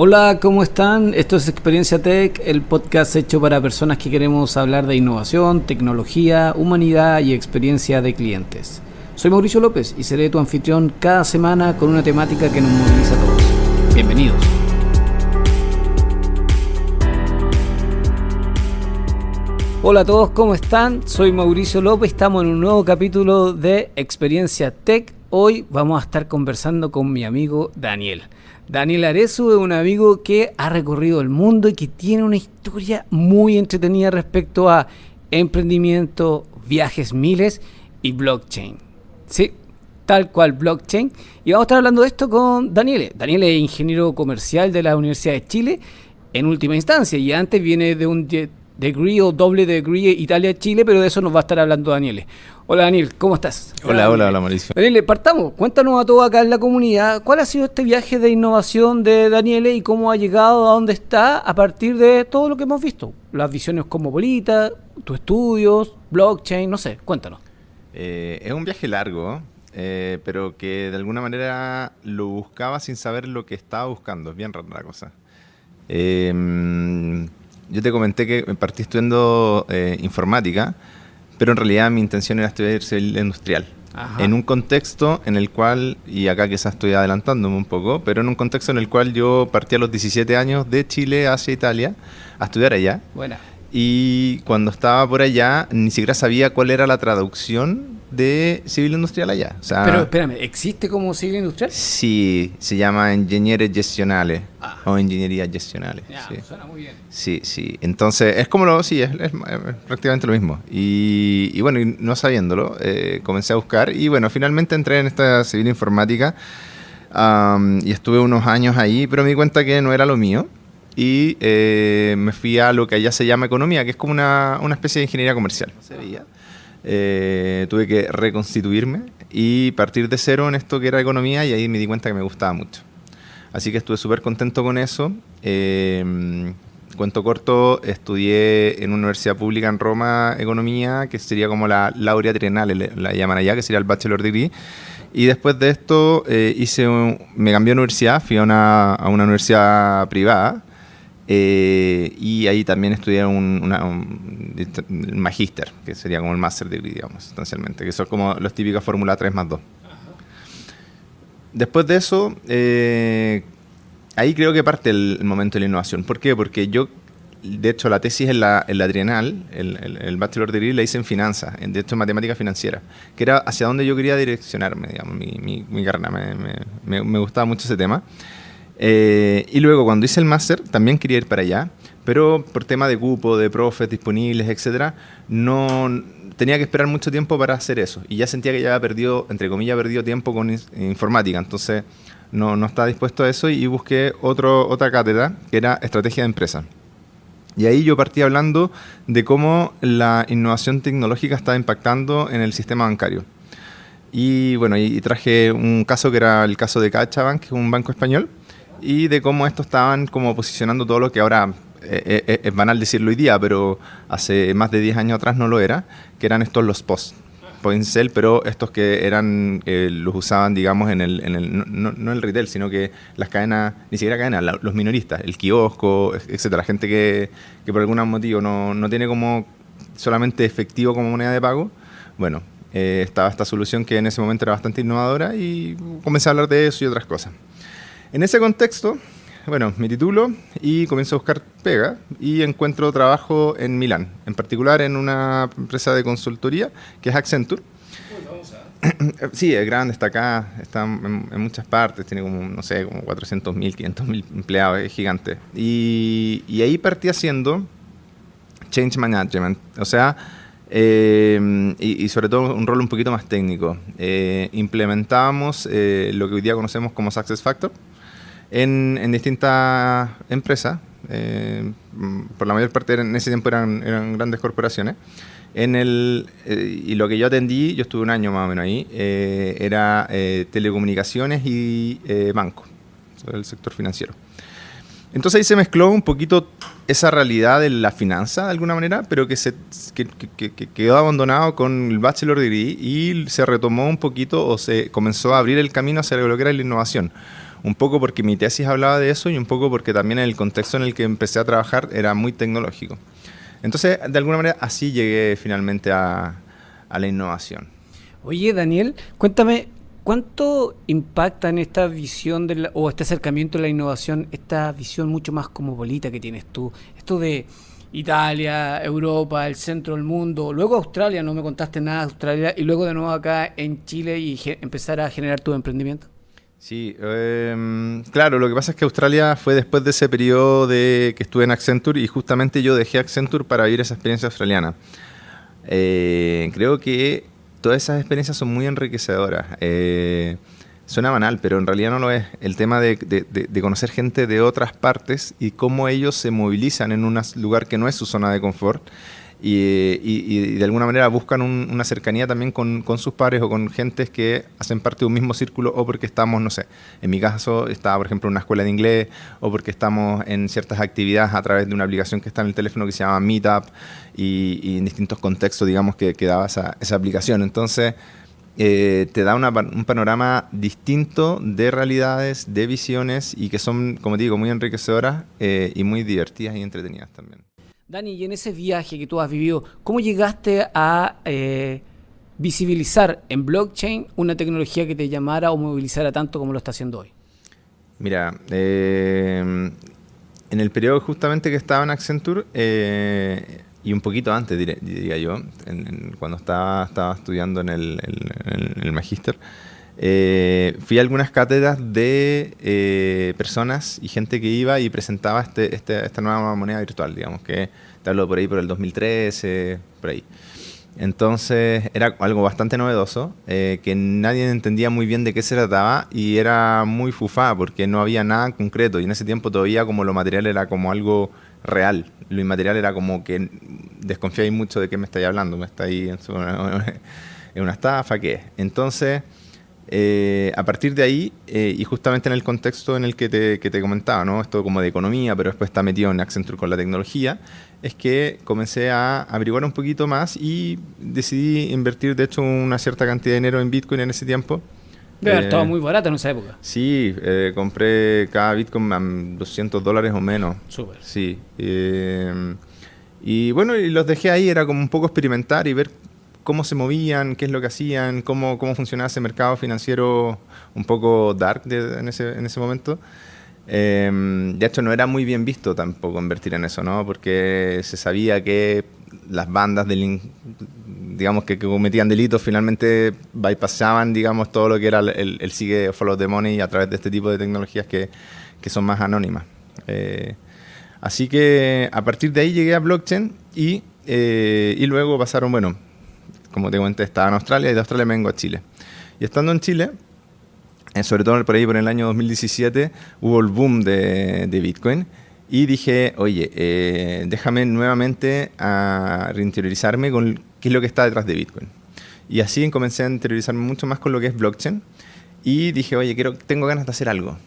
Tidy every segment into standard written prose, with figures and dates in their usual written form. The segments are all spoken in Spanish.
Hola, ¿cómo están? Esto es Experiencia Tech, el podcast hecho para personas que queremos hablar de innovación, tecnología, humanidad y experiencia de clientes. Soy Mauricio López y seré tu anfitrión cada semana con una temática que nos moviliza a todos. Bienvenidos. Hola a todos, ¿cómo están? Soy Mauricio López, estamos en un nuevo capítulo de Experiencia Tech. Hoy vamos a estar conversando con mi amigo Daniel. Daniel Arezu es un amigo que ha recorrido el mundo y que tiene una historia muy entretenida respecto a emprendimiento, viajes miles y blockchain. Sí, tal cual blockchain. Y vamos a estar hablando de esto con Daniel. Daniel es ingeniero comercial de la Universidad de Chile en última instancia y antes viene de un degree o doble degree Italia-Chile, pero de eso nos va a estar hablando Daniel. Hola Daniel, ¿cómo estás? Hola Mauricio. Daniel, partamos, cuéntanos a todos acá en la comunidad, ¿cuál ha sido este viaje de innovación de Daniel y cómo ha llegado a donde está a partir de todo lo que hemos visto? Las visiones cosmopolitas, tus estudios, blockchain, no sé, cuéntanos. Es un viaje largo, pero que de alguna manera lo buscaba sin saber lo que estaba buscando, es bien rara la cosa. Yo te comenté que partí estudiando informática, pero en realidad mi intención era estudiar civil industrial. Ajá. En un contexto en el cual, y acá quizás estoy adelantándome un poco, pero en un contexto en el cual yo partí a los 17 años de Chile hacia Italia a estudiar allá. Buena. Y cuando estaba por allá, ni siquiera sabía cuál era la traducción de civil industrial allá. O sea, pero espérame, ¿existe como civil industrial? Sí, se llama Ingeniería Gestionales o Ingeniería Gestionales. Ya, sí. Suena muy bien. Sí. Entonces, es como es prácticamente lo mismo. Y bueno, y no sabiéndolo, comencé a buscar y bueno, finalmente entré en esta civil informática y estuve unos años ahí, pero me di cuenta que no era lo mío. Y me fui a lo que allá se llama economía, que es como una especie de ingeniería comercial. No se veía. Tuve que reconstituirme y partir de cero en esto que era economía y ahí me di cuenta que me gustaba mucho. Así que estuve súper contento con eso. Cuento corto, estudié en una universidad pública en Roma economía, que sería como la laurea trienal, la llaman allá, que sería el bachelor degree. Y después de esto me cambié de universidad, fui a una universidad privada. Y ahí también estudié un magíster, que sería como el master degree, digamos, sustancialmente, que son como los típicos Fórmula 3+2. Después de eso, ahí creo que parte el momento de la innovación. ¿Por qué? Porque yo, de hecho, la tesis en la trienal, el bachelor degree, la hice en finanzas, de hecho en matemática financiera, que era hacia donde yo quería direccionarme, digamos, mi carrera. Me gustaba mucho ese tema. Y luego cuando hice el máster también quería ir para allá, pero por tema de cupo, de profes disponibles, etcétera, no tenía que esperar mucho tiempo para hacer eso. Y ya sentía que ya había perdido, entre comillas, tiempo con informática. Entonces no estaba dispuesto a eso y busqué otra cátedra que era estrategia de empresa. Y ahí yo partí hablando de cómo la innovación tecnológica estaba impactando en el sistema bancario. Y bueno, y traje un caso que era el caso de CaixaBank, que es un banco español, y de cómo estos estaban como posicionando todo lo que ahora es banal decirlo hoy día, pero hace más de 10 años atrás no lo era, que eran estos los POS, Point Sell, pero estos que eran los usaban, digamos, no el retail, sino que las cadenas, ni siquiera cadenas, los minoristas, el kiosco, etcétera, la gente que por algún motivo no tiene como solamente efectivo como moneda de pago. Bueno, estaba esta solución que en ese momento era bastante innovadora y comencé a hablar de eso y otras cosas. En ese contexto, bueno, me titulo y comienzo a buscar pega y encuentro trabajo en Milán, en particular en una empresa de consultoría que es Accenture. Sí, es grande, está acá, está en muchas partes, tiene como, no sé, como 400.000, 500.000 empleados, es gigante. Y ahí partí haciendo change management, o sea, y sobre todo un rol un poquito más técnico. Implementábamos lo que hoy día conocemos como SuccessFactors en distintas empresas. Por la mayor parte en ese tiempo eran grandes corporaciones. Y lo que yo atendí, yo estuve un año más o menos ahí, era telecomunicaciones y banco, el sector financiero. Entonces ahí se mezcló un poquito esa realidad de la finanza de alguna manera, pero que quedó abandonado con el bachelor degree y se retomó un poquito o se comenzó a abrir el camino hacia lo que era la innovación. un poco porque mi tesis hablaba de eso y un poco porque también el contexto en el que empecé a trabajar era muy tecnológico. Entonces, de alguna manera, así llegué finalmente a la innovación. Oye, Daniel, cuéntame, ¿cuánto impacta en esta visión o este acercamiento a la innovación, esta visión mucho más cosmopolita que tienes tú? Esto de Italia, Europa, el centro del mundo, luego Australia, no me contaste nada de Australia, y luego de nuevo acá en Chile y empezar a generar tu emprendimiento. Sí, claro, lo que pasa es que Australia fue después de ese periodo de que estuve en Accenture y justamente yo dejé Accenture para vivir esa experiencia australiana. Creo que todas esas experiencias son muy enriquecedoras. Suena banal, pero en realidad no lo es. El tema de conocer gente de otras partes y cómo ellos se movilizan en un lugar que no es su zona de confort y de alguna manera buscan una cercanía también con sus pares o con gentes que hacen parte de un mismo círculo o porque estamos, no sé, en mi caso estaba por ejemplo en una escuela de inglés o porque estamos en ciertas actividades a través de una aplicación que está en el teléfono que se llama Meetup y en distintos contextos digamos que daba esa aplicación. Entonces te da un panorama distinto de realidades, de visiones y que son, como te digo, muy enriquecedoras y muy divertidas y entretenidas también. Dani, y en ese viaje que tú has vivido, ¿cómo llegaste a visibilizar en blockchain una tecnología que te llamara o movilizara tanto como lo está haciendo hoy? Mira, en el periodo justamente que estaba en Accenture, y un poquito antes, diría yo, cuando estaba estudiando en el magíster, fui a algunas cátedras de personas y gente que iba y presentaba esta nueva moneda virtual, digamos, que te hablo por ahí por el 2013, por ahí. Entonces era algo bastante novedoso, que nadie entendía muy bien de qué se trataba y era muy fufá porque no había nada concreto y en ese tiempo todavía como lo material era como algo real, lo inmaterial era como que desconfiáis mucho de qué me estáis hablando, me estáis en una estafa, ¿qué es? Entonces, a partir de ahí, y justamente en el contexto en el que te comentaba, ¿no? Esto como de economía, pero después está metido en Accenture con la tecnología, es que comencé a averiguar un poquito más y decidí invertir, de hecho, una cierta cantidad de dinero en Bitcoin en ese tiempo. Debe haber estado muy barato en esa época. Sí, compré cada Bitcoin a $200 o menos. Súper. Sí. Y bueno, y los dejé ahí, era como un poco experimentar y ver cómo se movían, qué es lo que hacían, cómo funcionaba ese mercado financiero un poco dark en ese momento. De hecho, no era muy bien visto tampoco invertir en eso, ¿no? Porque se sabía que las bandas digamos que cometían delitos finalmente bypassaban, digamos, todo lo que era el sigue o follow the money a través de este tipo de tecnologías que son más anónimas. Así que a partir de ahí llegué a blockchain y luego pasaron, bueno, como te comenté, estaba en Australia y de Australia me vengo a Chile. Y estando en Chile, sobre todo por ahí por el año 2017, hubo el boom de Bitcoin y dije, oye, déjame nuevamente a reinteriorizarme con qué es lo que está detrás de Bitcoin. Y así comencé a interiorizarme mucho más con lo que es blockchain y dije, oye, tengo ganas de hacer algo.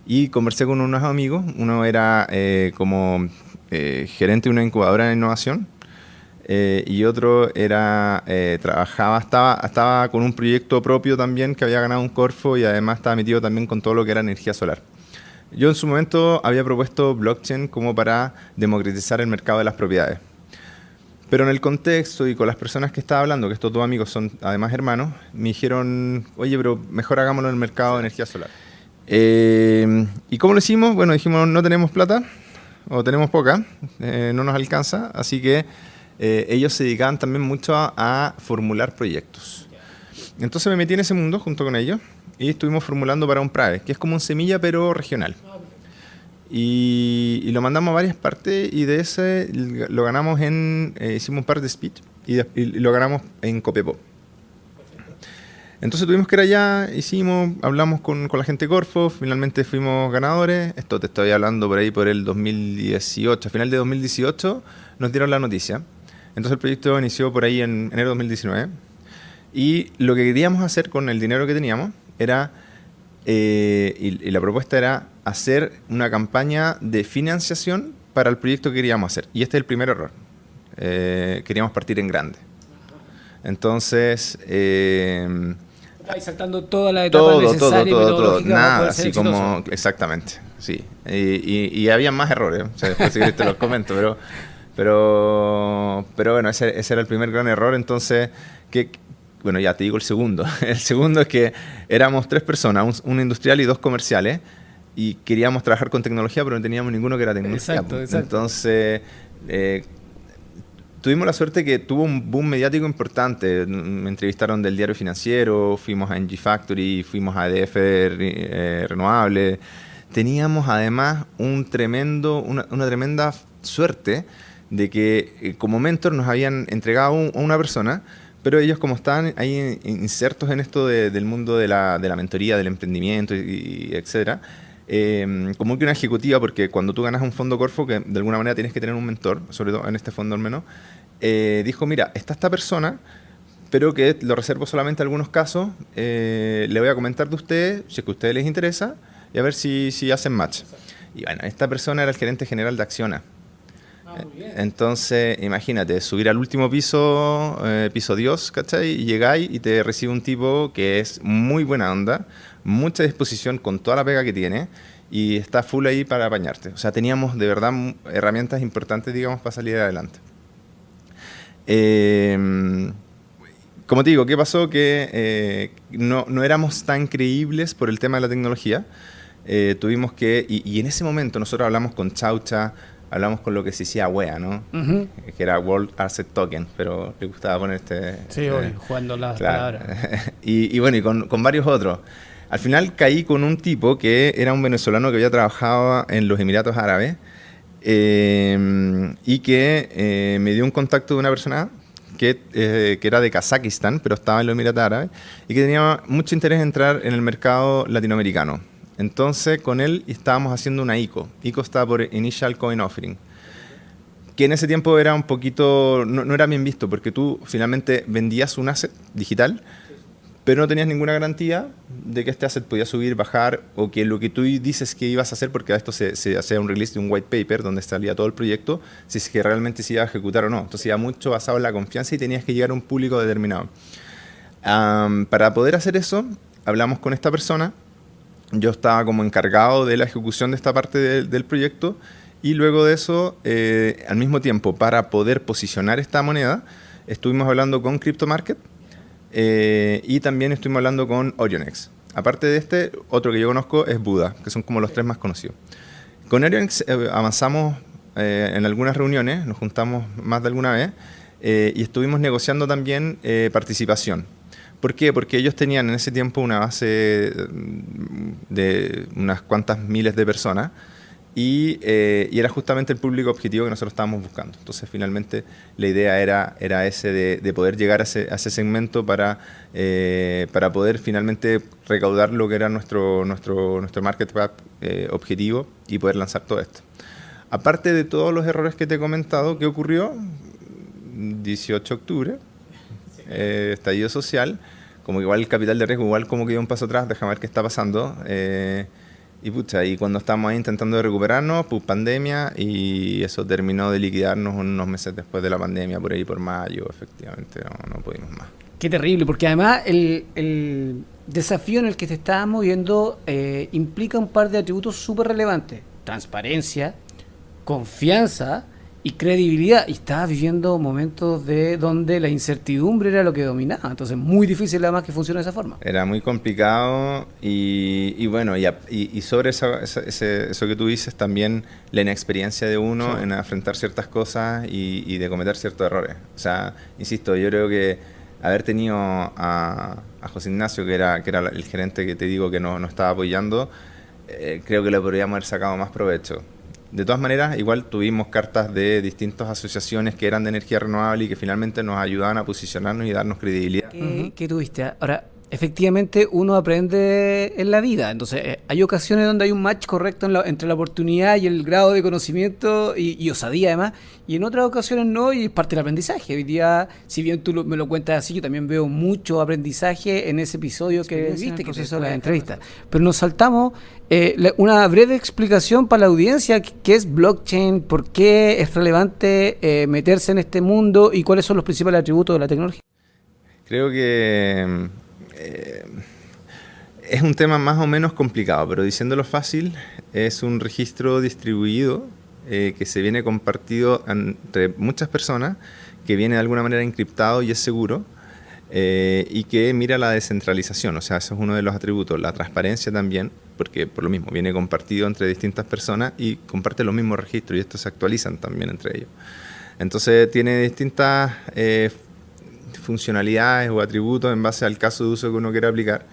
Y conversé con unos amigos, uno era como gerente de una incubadora de innovación, y otro era estaba con un proyecto propio también que había ganado un Corfo y además estaba metido también con todo lo que era energía solar. Yo en su momento había propuesto blockchain como para democratizar el mercado de las propiedades. Pero en el contexto y con las personas que estaba hablando, que estos dos amigos son además hermanos, me dijeron, oye, pero mejor hagámoslo en el mercado de energía solar. ¿Y cómo lo hicimos? Bueno, dijimos, no tenemos plata, o tenemos poca, no nos alcanza, así que ellos se dedicaban también mucho a formular proyectos. Entonces me metí en ese mundo junto con ellos y estuvimos formulando para un PRAE, que es como un semilla pero regional. Y lo mandamos a varias partes y de ese lo ganamos hicimos un par de speech y lo ganamos en Copiapó. Entonces tuvimos que ir allá, hablamos con la gente de Corfo, finalmente fuimos ganadores. Esto te estoy hablando por ahí por el 2018, a final de 2018 nos dieron la noticia. Entonces el proyecto inició por ahí en enero de 2019 y lo que queríamos hacer con el dinero que teníamos era, y la propuesta era hacer una campaña de financiación para el proyecto que queríamos hacer. Y este es el primer error. Queríamos partir en grande. Entonces, Estáis saltando toda la etapa necesaria y metodológica para nada, poder ser así exitoso. como, exactamente, sí. Y había más errores, o sea, después si querés te los comento, pero bueno, ese era el primer gran error, entonces, bueno, ya te digo el segundo. El segundo es que éramos 3 personas, un industrial y 2 comerciales, y queríamos trabajar con tecnología, pero no teníamos ninguno que era tecnología. Exacto. Entonces, tuvimos la suerte que tuvo un boom mediático importante. Me entrevistaron del Diario Financiero, fuimos a NG Factory, fuimos a EDF Renovable. Teníamos además una tremenda suerte de que como mentor nos habían entregado a una persona, pero ellos como estaban ahí insertos en esto del mundo de la mentoría, del emprendimiento y etcétera, como que una ejecutiva, porque cuando tú ganas un fondo Corfo, que de alguna manera tienes que tener un mentor, sobre todo en este fondo al menos, dijo, mira, está esta persona, pero que lo reservo solamente a algunos casos, le voy a comentar de ustedes, si es que a ustedes les interesa, y a ver si hacen match. Y bueno, esta persona era el gerente general de Acciona. Entonces, imagínate, subir al último piso, piso Dios, ¿cachai? Y llegáis y te recibe un tipo que es muy buena onda, mucha disposición con toda la pega que tiene y está full ahí para apañarte. O sea, teníamos de verdad herramientas importantes, digamos, para salir adelante. Como te digo, ¿qué pasó? Que no éramos tan creíbles por el tema de la tecnología. Tuvimos que, y en ese momento nosotros hablamos con Chaucha, hablamos con lo que se decía WEA, ¿no? Que era World Asset Token, pero le gustaba poner Sí, jugando las palabras. y bueno, y con varios otros. Al final caí con un tipo que era un venezolano que había trabajado en los Emiratos Árabes y que me dio un contacto de una persona que era de Kazajistán, pero estaba en los Emiratos Árabes y que tenía mucho interés en entrar en el mercado latinoamericano. Entonces, con él estábamos haciendo una ICO. ICO estaba por Initial Coin Offering, que en ese tiempo era un poquito, no era bien visto, porque tú finalmente vendías un asset digital, pero no tenías ninguna garantía de que este asset podía subir, bajar, o que lo que tú dices que ibas a hacer, porque a esto se hacía un release de un white paper donde salía todo el proyecto, si es que realmente se iba a ejecutar o no. Entonces iba mucho basado en la confianza y tenías que llegar a un público determinado. Para poder hacer eso, hablamos con esta persona. Yo estaba como encargado de la ejecución de esta parte del proyecto y luego de eso, al mismo tiempo, para poder posicionar esta moneda, estuvimos hablando con CryptoMarket y también estuvimos hablando con Orionex. Aparte de este, otro que yo conozco es Buda, que son como los 3 más conocidos. Con Orionex avanzamos en algunas reuniones, nos juntamos más de alguna vez y estuvimos negociando también participación. ¿Por qué? Porque ellos tenían en ese tiempo una base de unas cuantas miles de personas y era justamente el público objetivo que nosotros estábamos buscando. Entonces, finalmente, la idea era ese de poder llegar a ese segmento para poder finalmente recaudar lo que era nuestro market cap objetivo y poder lanzar todo esto. Aparte de todos los errores que te he comentado, ¿qué ocurrió? 18 de octubre. Estallido social, como igual el capital de riesgo, igual como que dio un paso atrás, déjame ver qué está pasando. Y cuando estábamos ahí intentando de recuperarnos, pues pandemia, y eso terminó de liquidarnos unos meses después de la pandemia, por ahí por mayo, efectivamente, no pudimos más. Qué terrible, porque además el desafío en el que te estás moviendo implica un par de atributos súper relevantes: transparencia, confianza y credibilidad, y estabas viviendo momentos donde la incertidumbre era lo que dominaba, entonces muy difícil además que funcione de esa forma. Era muy complicado y bueno, y sobre eso que tú dices, también la inexperiencia de uno en afrontar ciertas cosas y de cometer ciertos errores. O sea, insisto, yo creo que haber tenido a José Ignacio, que era el gerente que te digo que nos estaba apoyando, creo que le podríamos haber sacado más provecho. De todas maneras, igual tuvimos cartas de distintas asociaciones que eran de energía renovable y que finalmente nos ayudaban a posicionarnos y darnos credibilidad. ¿Qué tuviste? Ahora, efectivamente uno aprende en la vida, entonces hay ocasiones donde hay un match correcto entre la oportunidad y el grado de conocimiento y osadía además, y en otras ocasiones no, y es parte del aprendizaje. Hoy día, si bien tú me lo cuentas así, yo también veo mucho aprendizaje en ese episodio que viste, que es la entrevista. Pero nos saltamos una breve explicación para la audiencia: qué es blockchain, por qué es relevante meterse en este mundo y cuáles son los principales atributos de la tecnología. Creo que es un tema más o menos complicado, pero diciéndolo fácil, es un registro distribuido que se viene compartido entre muchas personas, que viene de alguna manera encriptado y es seguro, y que mira la descentralización. O sea, eso es uno de los atributos. La transparencia también, porque por lo mismo viene compartido entre distintas personas y comparte los mismos registros, y estos se actualizan también entre ellos. Entonces tiene distintas funcionalidades o atributos en base al caso de uso que uno quiera aplicar.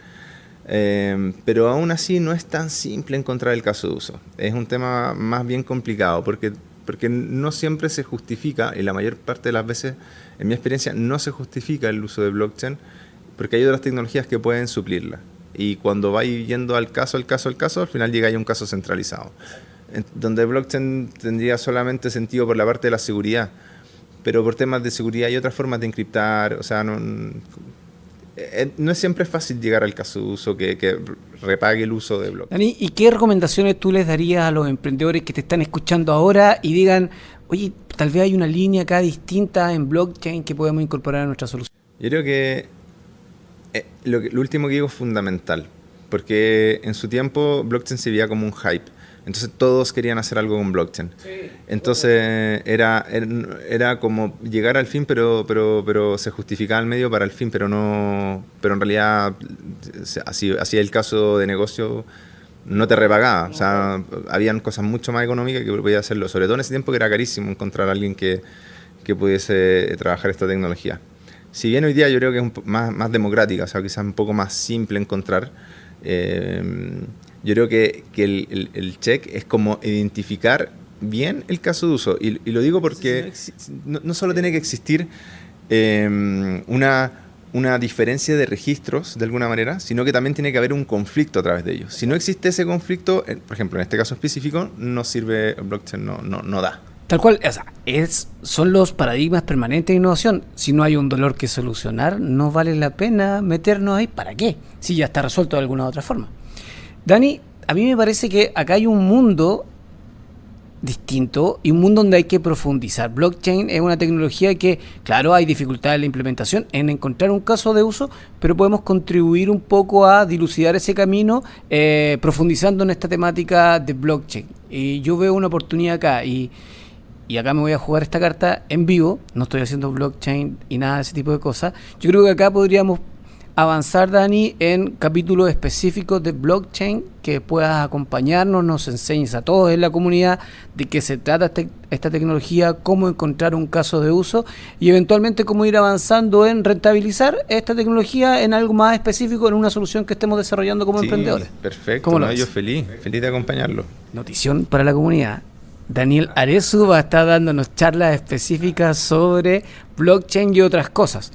Pero aún así no es tan simple encontrar el caso de uso. Es un tema más bien complicado porque no siempre se justifica, y la mayor parte de las veces, en mi experiencia, no se justifica el uso de blockchain porque hay otras tecnologías que pueden suplirla. Y cuando va yendo al caso, al final llega a un caso centralizado, donde blockchain tendría solamente sentido por la parte de la seguridad, pero por temas de seguridad hay otras formas de encriptar. O sea, no es siempre fácil llegar al caso de uso que repague el uso de blockchain. Dani, ¿y qué recomendaciones tú les darías a los emprendedores que te están escuchando ahora y digan, oye, tal vez hay una línea acá distinta en blockchain que podemos incorporar a nuestra solución? Yo creo que lo último que digo es fundamental, porque en su tiempo blockchain se veía como un hype. Entonces todos querían hacer algo con blockchain. Sí, entonces era como llegar al fin, pero se justificaba el medio para el fin, pero en realidad, así el caso de negocio, no te repagaba. O sea, habían cosas mucho más económicas que podías hacerlo, sobre todo en ese tiempo que era carísimo encontrar a alguien que pudiese trabajar esta tecnología. Si bien hoy día yo creo que es más democrática, o sea, quizás un poco más simple encontrar, yo creo que el check es como identificar bien el caso de uso. Y lo digo porque no solo tiene que existir una diferencia de registros de alguna manera, sino que también tiene que haber un conflicto a través de ellos. Si no existe ese conflicto, por ejemplo, en este caso específico, no sirve, blockchain no da. Tal cual, o sea, son los paradigmas permanentes de innovación. Si no hay un dolor que solucionar, no vale la pena meternos ahí. ¿Para qué? Si ya está resuelto de alguna otra forma. Dani, a mí me parece que acá hay un mundo distinto y un mundo donde hay que profundizar. Blockchain es una tecnología que, claro, hay dificultades en la implementación, en encontrar un caso de uso, pero podemos contribuir un poco a dilucidar ese camino profundizando en esta temática de blockchain. Y yo veo una oportunidad acá y acá me voy a jugar esta carta en vivo. No estoy haciendo blockchain y nada de ese tipo de cosas. Yo creo que acá podríamos avanzar, Dani, en capítulos específicos de blockchain, que puedas acompañarnos, nos enseñes a todos en la comunidad de qué se trata esta tecnología, cómo encontrar un caso de uso y eventualmente cómo ir avanzando en rentabilizar esta tecnología en algo más específico, en una solución que estemos desarrollando como emprendedores. Perfecto, yo feliz de acompañarlo. Notición para la comunidad. Daniel Arezu va a estar dándonos charlas específicas sobre blockchain y otras cosas.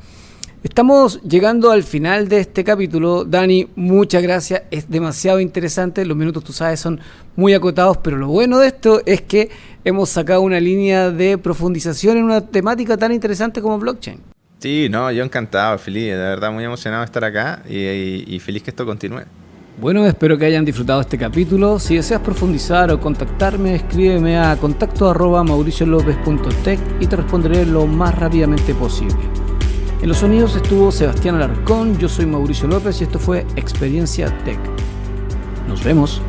Estamos llegando al final de este capítulo. Dani, muchas gracias. Es demasiado interesante. Los minutos, tú sabes, son muy acotados, pero lo bueno de esto es que hemos sacado una línea de profundización en una temática tan interesante como blockchain. Sí, yo encantado, feliz, de verdad muy emocionado de estar acá y feliz que esto continúe. Bueno, espero que hayan disfrutado este capítulo. Si deseas profundizar o contactarme, escríbeme a contacto@mauriciolopez.tech y te responderé lo más rápidamente posible. En los sonidos estuvo Sebastián Alarcón, yo soy Mauricio López y esto fue Experiencia Tech. Nos vemos.